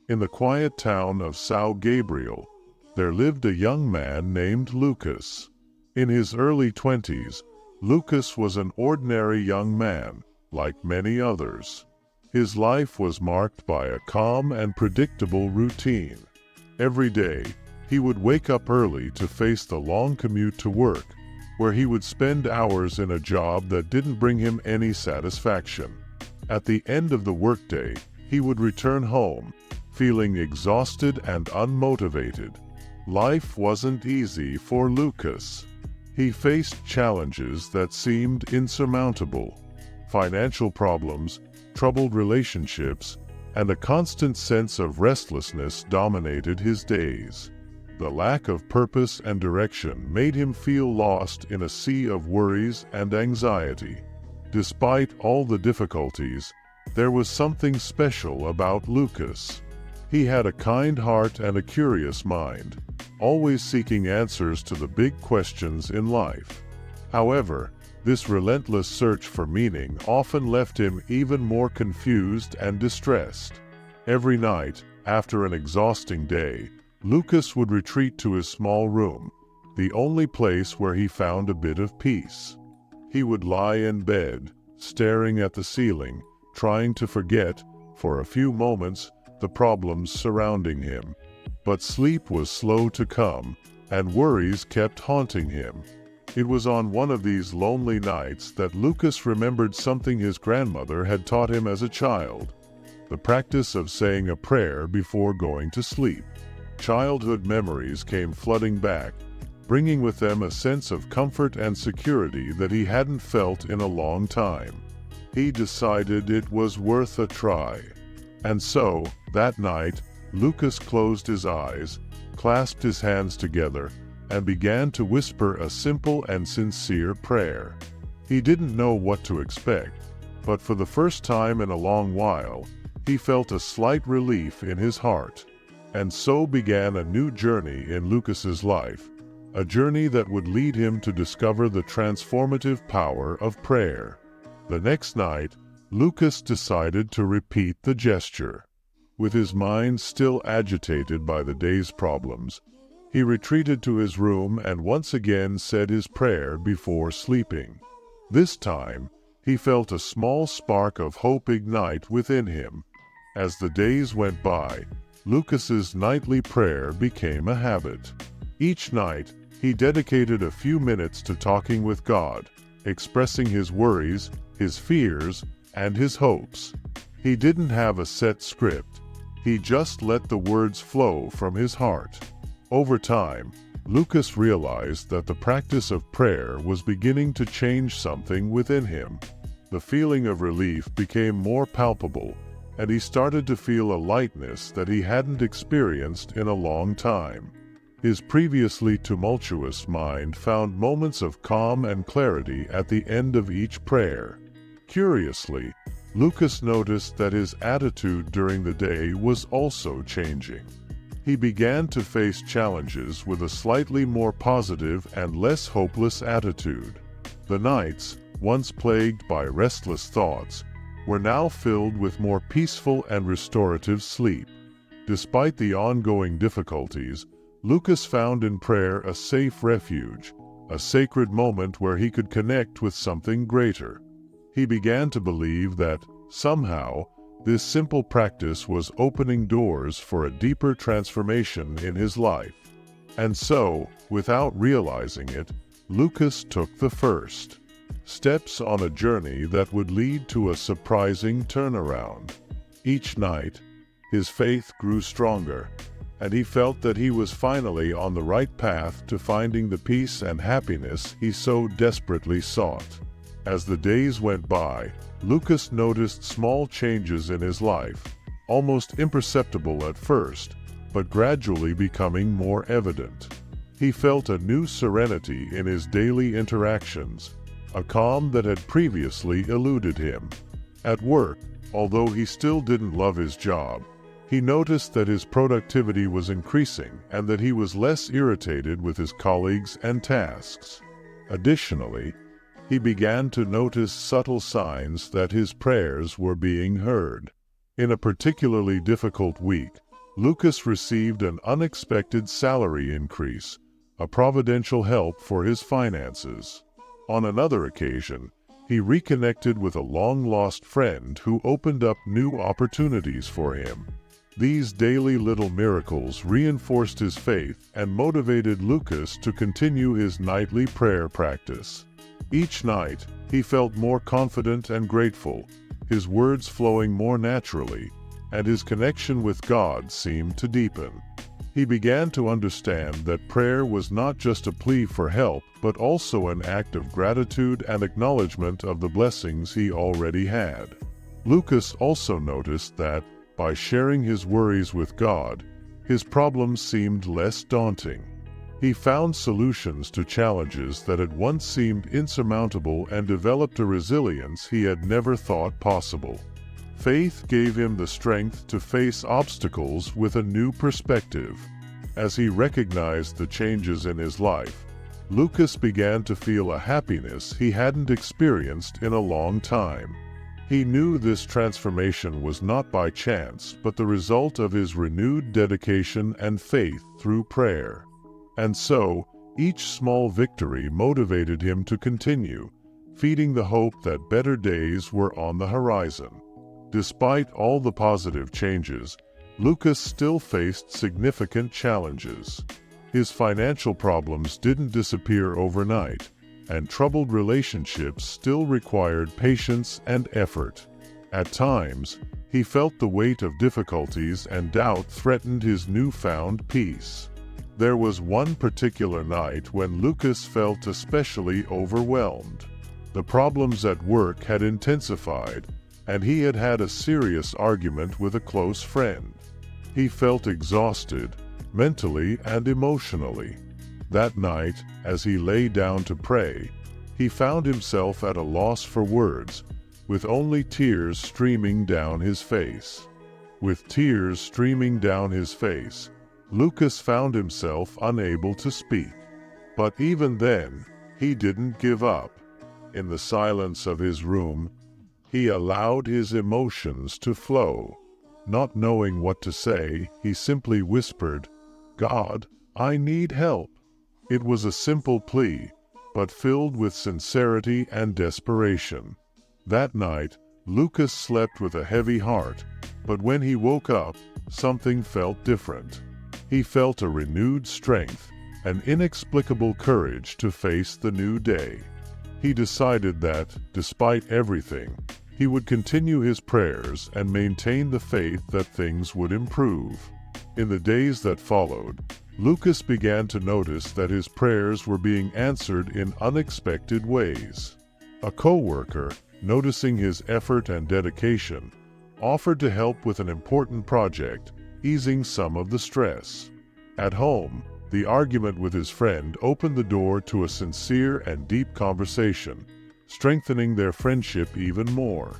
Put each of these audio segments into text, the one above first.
In the quiet town of São Gabriel, there lived a young man named Lucas. In his early 20s, Lucas was an ordinary young man, like many others. His life was marked by a calm and predictable routine. Every day, he would wake up early to face the long commute to work, where he would spend hours in a job that didn't bring him any satisfaction. At the end of the workday, he would return home, feeling exhausted and unmotivated. Life wasn't easy for Lucas. He faced challenges that seemed insurmountable. Financial problems, troubled relationships, and a constant sense of restlessness dominated his days. The lack of purpose and direction made him feel lost in a sea of worries and anxiety. Despite all the difficulties, there was something special about Lucas. He had a kind heart and a curious mind, always seeking answers to the big questions in life. However, this relentless search for meaning often left him even more confused and distressed. Every night, after an exhausting day, Lucas would retreat to his small room, the only place where he found a bit of peace. He would lie in bed, staring at the ceiling, trying to forget, for a few moments, the problems surrounding him. But sleep was slow to come, and worries kept haunting him. It was on one of these lonely nights that Lucas remembered something his grandmother had taught him as a child: the practice of saying a prayer before going to sleep. Childhood memories came flooding back, bringing with them a sense of comfort and security that he hadn't felt in a long time. He decided it was worth a try. And so, that night, Lucas closed his eyes, clasped his hands together, and began to whisper a simple and sincere prayer. He didn't know what to expect, but for the first time in a long while, he felt a slight relief in his heart. And so began a new journey in Lucas's life, a journey that would lead him to discover the transformative power of prayer. The next night, Lucas decided to repeat the gesture. With his mind still agitated by the day's problems, he retreated to his room and once again said his prayer before sleeping. This time, he felt a small spark of hope ignite within him. As the days went by, Lucas's nightly prayer became a habit. Each night, he dedicated a few minutes to talking with God, expressing his worries, his fears, and his hopes. He didn't have a set script. He just let the words flow from his heart. Over time, Lucas realized that the practice of prayer was beginning to change something within him. The feeling of relief became more palpable, and he started to feel a lightness that he hadn't experienced in a long time. His previously tumultuous mind found moments of calm and clarity at the end of each prayer. Curiously, Lucas noticed that his attitude during the day was also changing. He began to face challenges with a slightly more positive and less hopeless attitude. The nights, once plagued by restless thoughts, were now filled with more peaceful and restorative sleep. Despite the ongoing difficulties, Lucas found in prayer a safe refuge, a sacred moment where he could connect with something greater. He began to believe that, somehow, this simple practice was opening doors for a deeper transformation in his life. And so, without realizing it, Lucas took the first steps on a journey that would lead to a surprising turnaround. Each night, his faith grew stronger, and he felt that he was finally on the right path to finding the peace and happiness he so desperately sought. As the days went by, Lucas noticed small changes in his life, almost imperceptible at first, but gradually becoming more evident. He felt a new serenity in his daily interactions, a calm that had previously eluded him. At work, although he still didn't love his job, he noticed that his productivity was increasing and that he was less irritated with his colleagues and tasks. Additionally, he began to notice subtle signs that his prayers were being heard. In a particularly difficult week, Lucas received an unexpected salary increase, a providential help for his finances. On another occasion, he reconnected with a long-lost friend who opened up new opportunities for him. These daily little miracles reinforced his faith and motivated Lucas to continue his nightly prayer practice. Each night, he felt more confident and grateful, his words flowing more naturally, and his connection with God seemed to deepen. He began to understand that prayer was not just a plea for help, but also an act of gratitude and acknowledgement of the blessings he already had. Lucas also noticed that, by sharing his worries with God, his problems seemed less daunting. He found solutions to challenges that had once seemed insurmountable and developed a resilience he had never thought possible. Faith gave him the strength to face obstacles with a new perspective. As he recognized the changes in his life, Lucas began to feel a happiness he hadn't experienced in a long time. He knew this transformation was not by chance, but the result of his renewed dedication and faith through prayer. And so, each small victory motivated him to continue, feeding the hope that better days were on the horizon. Despite all the positive changes, Lucas still faced significant challenges. His financial problems didn't disappear overnight, and troubled relationships still required patience and effort. At times, he felt the weight of difficulties and doubt threatened his newfound peace. There was one particular night when Lucas felt especially overwhelmed. The problems at work had intensified, and he had had a serious argument with a close friend. He felt exhausted, mentally and emotionally. That night, as he lay down to pray, he found himself at a loss for words, with only tears streaming down his face. With tears streaming down his face, Lucas found himself unable to speak. But even then, he didn't give up. In the silence of his room, he allowed his emotions to flow. Not knowing what to say, he simply whispered, "God, I need help." It was a simple plea, but filled with sincerity and desperation. That night, Lucas slept with a heavy heart, but when he woke up, something felt different. He felt a renewed strength, an inexplicable courage to face the new day. He decided that, despite everything, he would continue his prayers and maintain the faith that things would improve. In the days that followed, Lucas began to notice that his prayers were being answered in unexpected ways. A co-worker, noticing his effort and dedication, offered to help with an important project, easing some of the stress. At home, the argument with his friend opened the door to a sincere and deep conversation, strengthening their friendship even more.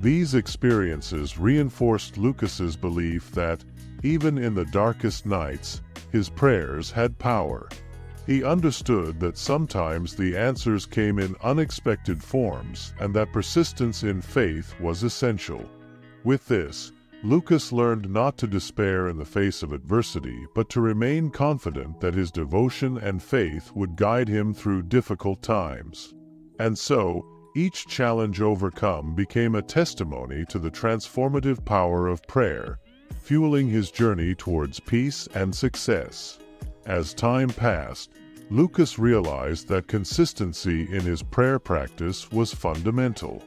These experiences reinforced Lucas's belief that, even in the darkest nights, his prayers had power. He understood that sometimes the answers came in unexpected forms and that persistence in faith was essential. With this, Lucas learned not to despair in the face of adversity, but to remain confident that his devotion and faith would guide him through difficult times. And so, each challenge overcome became a testimony to the transformative power of prayer, fueling his journey towards peace and success. As time passed, Lucas realized that consistency in his prayer practice was fundamental.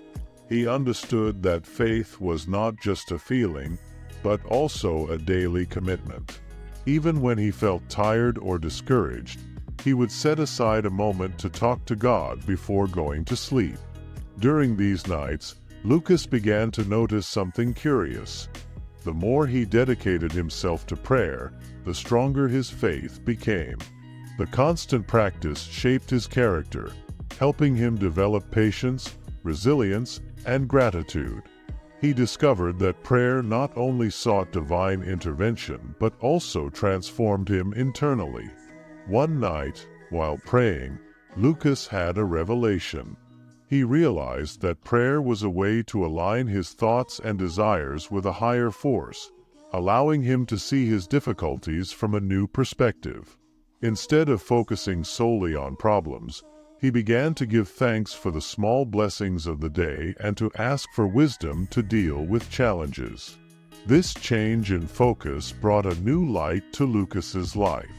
He understood that faith was not just a feeling, but also a daily commitment. Even when he felt tired or discouraged, he would set aside a moment to talk to God before going to sleep. During these nights, Lucas began to notice something curious. The more he dedicated himself to prayer, the stronger his faith became. The constant practice shaped his character, helping him develop patience, resilience, and gratitude. He discovered that prayer not only sought divine intervention, but also transformed him internally. One night, while praying, Lucas had a revelation. He realized that prayer was a way to align his thoughts and desires with a higher force, allowing him to see his difficulties from a new perspective. Instead of focusing solely on problems, he began to give thanks for the small blessings of the day and to ask for wisdom to deal with challenges. This change in focus brought a new light to Lucas's life.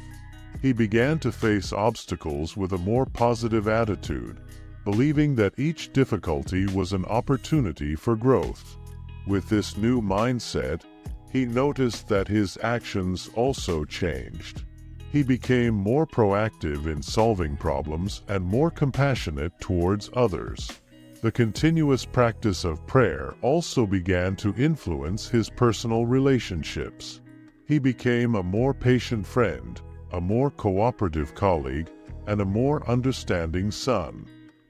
He began to face obstacles with a more positive attitude, believing that each difficulty was an opportunity for growth. With this new mindset, he noticed that his actions also changed. He became more proactive in solving problems and more compassionate towards others. The continuous practice of prayer also began to influence his personal relationships. He became a more patient friend, a more cooperative colleague, and a more understanding son.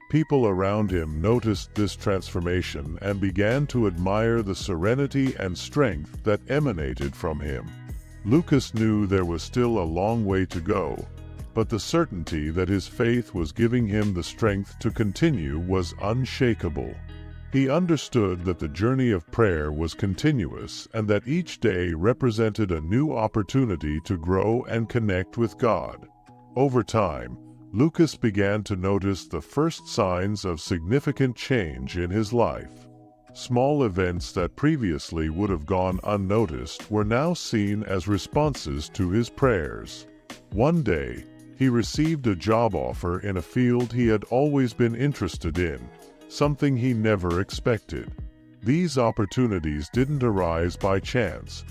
People around him noticed this transformation and began to admire the serenity and strength that emanated from him. Lucas knew there was still a long way to go, but the certainty that his faith was giving him the strength to continue was unshakable. He understood that the journey of prayer was continuous and that each day represented a new opportunity to grow and connect with God. Over time, Lucas began to notice the first signs of significant change in his life. Small events that previously would have gone unnoticed were now seen as responses to his prayers. One day, he received a job offer in a field he had always been interested in, something he never expected. These opportunities didn't arise by chance.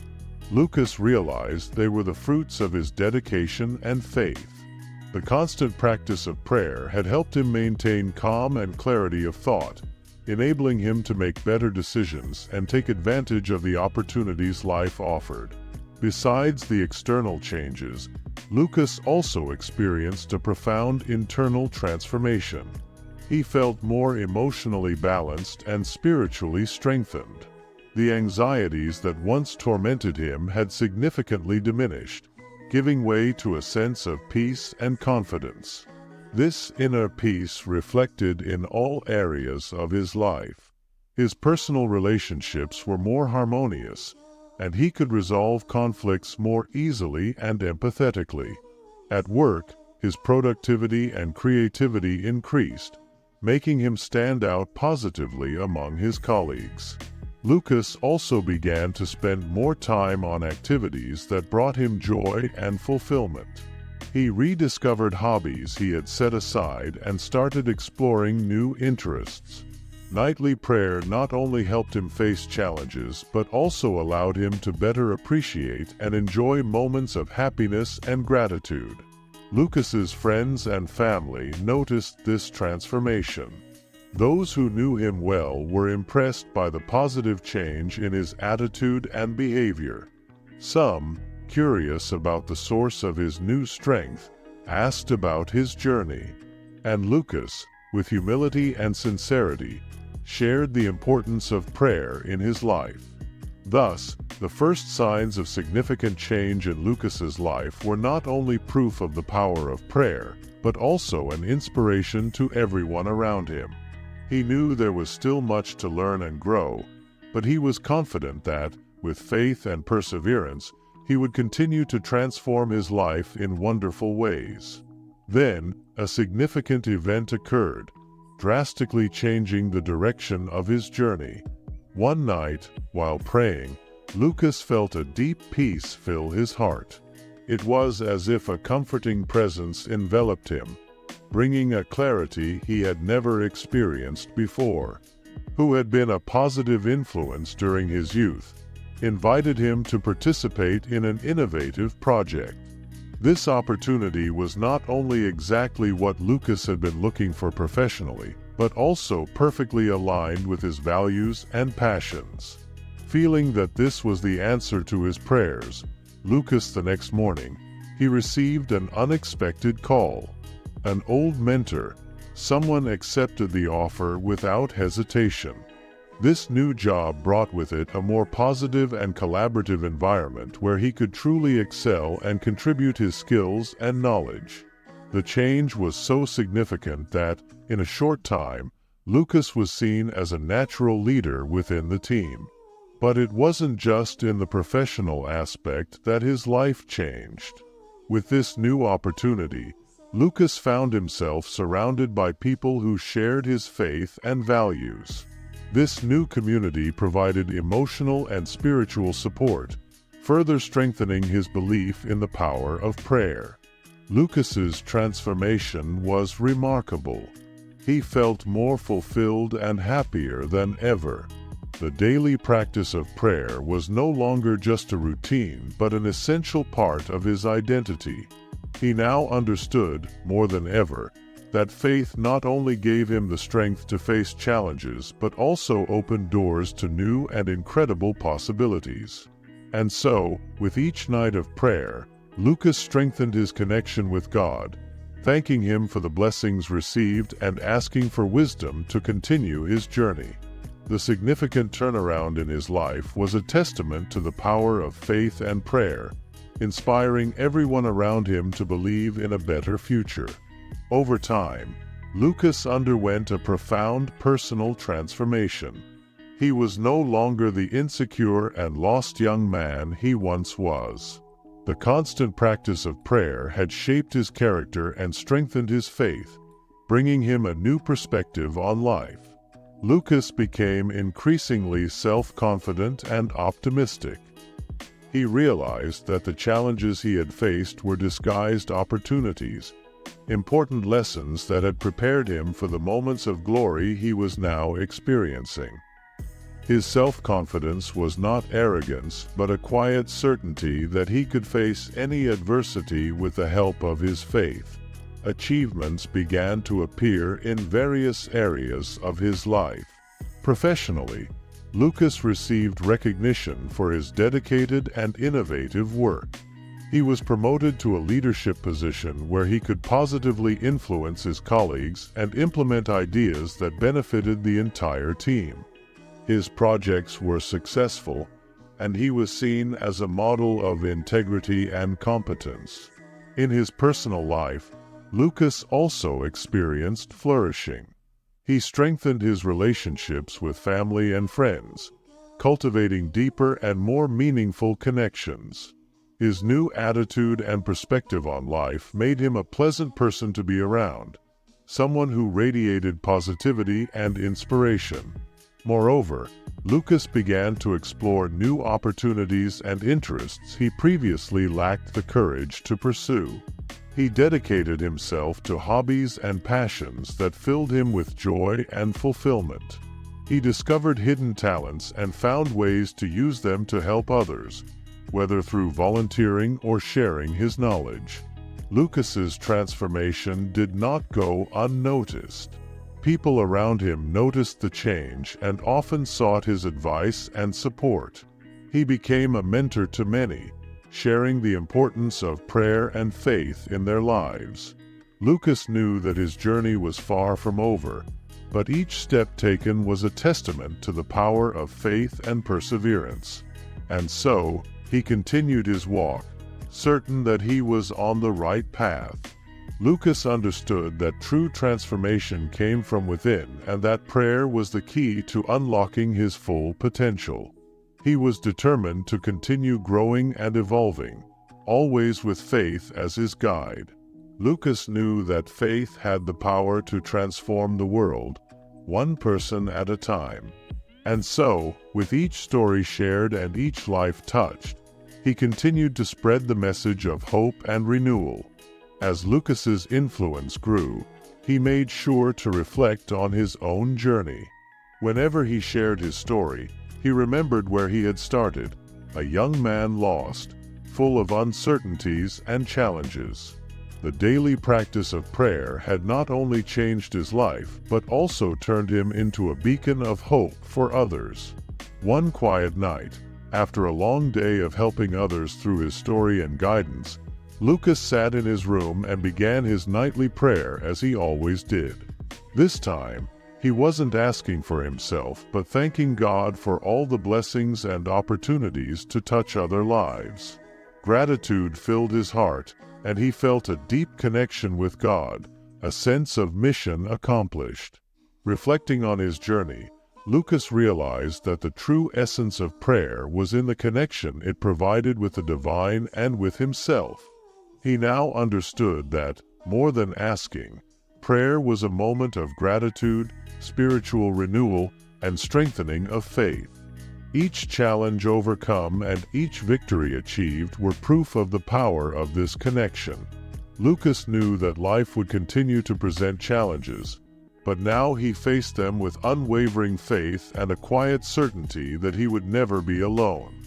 Lucas realized they were the fruits of his dedication and faith. The constant practice of prayer had helped him maintain calm and clarity of thought, enabling him to make better decisions and take advantage of the opportunities life offered. Besides the external changes, Lucas also experienced a profound internal transformation. He felt more emotionally balanced and spiritually strengthened. The anxieties that once tormented him had significantly diminished, giving way to a sense of peace and confidence. This inner peace reflected in all areas of his life. His personal relationships were more harmonious, and he could resolve conflicts more easily and empathetically. At work, his productivity and creativity increased, making him stand out positively among his colleagues. Lucas also began to spend more time on activities that brought him joy and fulfillment. He rediscovered hobbies he had set aside and started exploring new interests. Nightly prayer not only helped him face challenges but also allowed him to better appreciate and enjoy moments of happiness and gratitude. Lucas's friends and family noticed this transformation. Those who knew him well were impressed by the positive change in his attitude and behavior. Some, curious about the source of his new strength, asked about his journey. And Lucas, with humility and sincerity, shared the importance of prayer in his life. Thus, the first signs of significant change in Lucas's life were not only proof of the power of prayer, but also an inspiration to everyone around him. He knew there was still much to learn and grow, but he was confident that, with faith and perseverance, he would continue to transform his life in wonderful ways. Then, a significant event occurred, drastically changing the direction of his journey. One night, while praying, Lucas felt a deep peace fill his heart. It was as if a comforting presence enveloped him, bringing a clarity he had never experienced before. Who had been a positive influence during his youth, invited him to participate in an innovative project. This opportunity was not only exactly what Lucas had been looking for professionally, but also perfectly aligned with his values and passions. Feeling that this was the answer to his prayers, Lucas, the next morning, he received an unexpected call. An old mentor, someone accepted the offer without hesitation. This new job brought with it a more positive and collaborative environment where he could truly excel and contribute his skills and knowledge. The change was so significant that, in a short time, Lucas was seen as a natural leader within the team. But it wasn't just in the professional aspect that his life changed. With this new opportunity, Lucas found himself surrounded by people who shared his faith and values. This new community provided emotional and spiritual support, further strengthening his belief in the power of prayer. Lucas's transformation was remarkable. He felt more fulfilled and happier than ever. The daily practice of prayer was no longer just a routine, but an essential part of his identity. He now understood, more than ever, that faith not only gave him the strength to face challenges, but also opened doors to new and incredible possibilities. And so, with each night of prayer, Lucas strengthened his connection with God, thanking Him for the blessings received and asking for wisdom to continue his journey. The significant turnaround in his life was a testament to the power of faith and prayer, inspiring everyone around him to believe in a better future. Over time, Lucas underwent a profound personal transformation. He was no longer the insecure and lost young man he once was. The constant practice of prayer had shaped his character and strengthened his faith, bringing him a new perspective on life. Lucas became increasingly self-confident and optimistic. He realized that the challenges he had faced were disguised opportunities, important lessons that had prepared him for the moments of glory he was now experiencing. His self-confidence was not arrogance, but a quiet certainty that he could face any adversity with the help of his faith. Achievements began to appear in various areas of his life. Professionally, Lucas received recognition for his dedicated and innovative work. He was promoted to a leadership position where he could positively influence his colleagues and implement ideas that benefited the entire team. His projects were successful, and he was seen as a model of integrity and competence. In his personal life, Lucas also experienced flourishing. He strengthened his relationships with family and friends, cultivating deeper and more meaningful connections. His new attitude and perspective on life made him a pleasant person to be around, someone who radiated positivity and inspiration. Moreover, Lucas began to explore new opportunities and interests he previously lacked the courage to pursue. He dedicated himself to hobbies and passions that filled him with joy and fulfillment. He discovered hidden talents and found ways to use them to help others, whether through volunteering or sharing his knowledge. Lucas's transformation did not go unnoticed. People around him noticed the change and often sought his advice and support. He became a mentor to many, sharing the importance of prayer and faith in their lives. Lucas knew that his journey was far from over, but each step taken was a testament to the power of faith and perseverance. And so, he continued his walk, certain that he was on the right path. Lucas understood that true transformation came from within and that prayer was the key to unlocking his full potential. He was determined to continue growing and evolving, always with faith as his guide. Lucas knew that faith had the power to transform the world, one person at a time. And so, with each story shared and each life touched, he continued to spread the message of hope and renewal. As Lucas's influence grew, he made sure to reflect on his own journey. Whenever he shared his story, he remembered where he had started, a young man lost, full of uncertainties and challenges. The daily practice of prayer had not only changed his life, but also turned him into a beacon of hope for others. One quiet night, after a long day of helping others through his story and guidance, Lucas sat in his room and began his nightly prayer as he always did. This time, he wasn't asking for himself, but thanking God for all the blessings and opportunities to touch other lives. Gratitude filled his heart, and he felt a deep connection with God, a sense of mission accomplished. Reflecting on his journey, Lucas realized that the true essence of prayer was in the connection it provided with the divine and with himself. He now understood that, more than asking, prayer was a moment of gratitude, spiritual renewal, and strengthening of faith. Each challenge overcome and each victory achieved were proof of the power of this connection. Lucas knew that life would continue to present challenges, but now he faced them with unwavering faith and a quiet certainty that he would never be alone.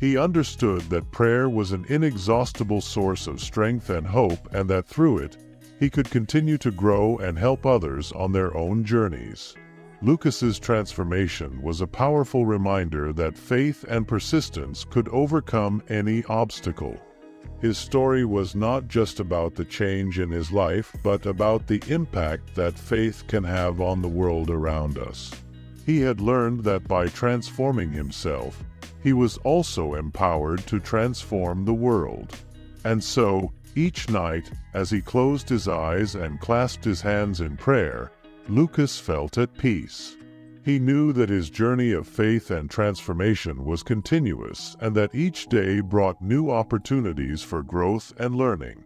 He understood that prayer was an inexhaustible source of strength and hope, and that through it, he could continue to grow and help others on their own journeys. Lucas's transformation was a powerful reminder that faith and persistence could overcome any obstacle. His story was not just about the change in his life, but about the impact that faith can have on the world around us. He had learned that by transforming himself, he was also empowered to transform the world. And so, each night, as he closed his eyes and clasped his hands in prayer, Lucas felt at peace. He knew that his journey of faith and transformation was continuous and that each day brought new opportunities for growth and learning.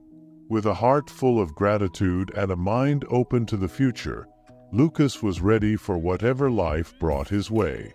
With a heart full of gratitude and a mind open to the future, Lucas was ready for whatever life brought his way.